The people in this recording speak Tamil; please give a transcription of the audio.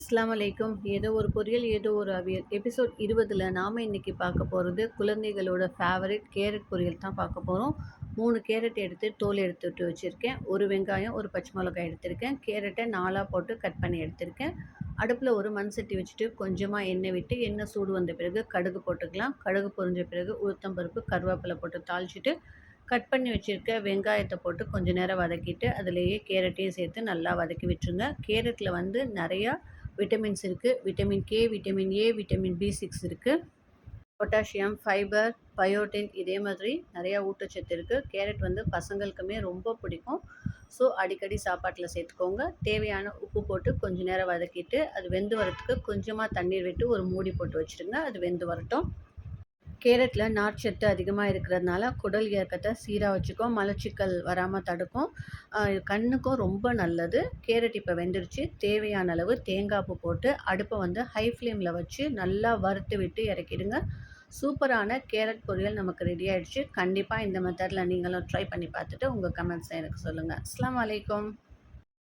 அஸ்ஸலாமு அலைக்கும். ஏதோ ஒரு பொரியல், ஏதோ ஒரு அவியல். எபிசோட் 20ல் நாம இன்னைக்கு பார்க்க போகிறது குழந்தைகளோட ஃபேவரட் கேரட் பொரியல் தான் பார்க்க போகிறோம். 3 கேரட் எடுத்து தோல் எடுத்துட்டு வச்சுருக்கேன். ஒரு வெங்காயம், ஒரு பச்சை மிளகாய் எடுத்திருக்கேன். கேரட்டை 4ஆ போட்டு கட் பண்ணி எடுத்திருக்கேன். அடுப்பில் ஒரு மண் சட்டி வச்சுட்டு கொஞ்சமாக எண்ணெய் விட்டு எண்ணெய் சூடு வந்த பிறகு கடுகு போட்டுக்கலாம். கடுகு பொரிஞ்ச பிறகு உளுத்தம்பருப்பு, கருவேப்பிலை போட்டு தாளிச்சிட்டு கட் பண்ணி வச்சுருக்க வெங்காயத்தை போட்டு கொஞ்சம் நேரம் வதக்கிட்டு அதிலேயே கேரட்டையும் சேர்த்து நல்லா வதக்கி விட்டுருங்க. கேரட்டில் வந்து நிறையா விட்டமின்ஸ் இருக்குது. Vitamin K, vitamin A, vitamin பி6 இருக்குது. பொட்டாசியம், ஃபைபர், பயோட்டின் இதே மாதிரி நிறையா ஊட்டச்சத்து இருக்குது. கேரட் வந்து பசங்களுக்குமே ரொம்ப பிடிக்கும். ஸோ அடிக்கடி சாப்பாட்டில் சேர்த்துக்கோங்க. தேவையான உப்பு போட்டு கொஞ்சம் நேரம் வதக்கிட்டு அது வெந்து வரத்துக்கு கொஞ்சமாக தண்ணீர் விட்டு ஒரு மூடி போட்டு வச்சுருங்க. அது வெந்து வரட்டும். கேரட்டில் நார்ச்சத்து அதிகமாக இருக்கிறதுனால குடல் இயக்கத்தை சீராக வச்சுக்கும், மலச்சிக்கல் வராமல் தடுக்கும், கண்ணுக்கும் ரொம்ப நல்லது. கேரட் இப்போ வெந்துருச்சு. தேவையான அளவு தேங்காய் பூ போட்டு அடுப்பை வந்து ஹை ஃப்ளேமில் வச்சு நல்லா வறுத்து விட்டு இறக்கிடுங்க. சூப்பரான கேரட் பொரியல் நமக்கு ரெடி ஆகிடுச்சு. கண்டிப்பாக இந்த மெத்தடில் நீங்களும் ட்ரை பண்ணி பார்த்துட்டு உங்கள் கமெண்ட்ஸை எனக்கு சொல்லுங்கள். அஸ்ஸலாமு அலைக்கும்.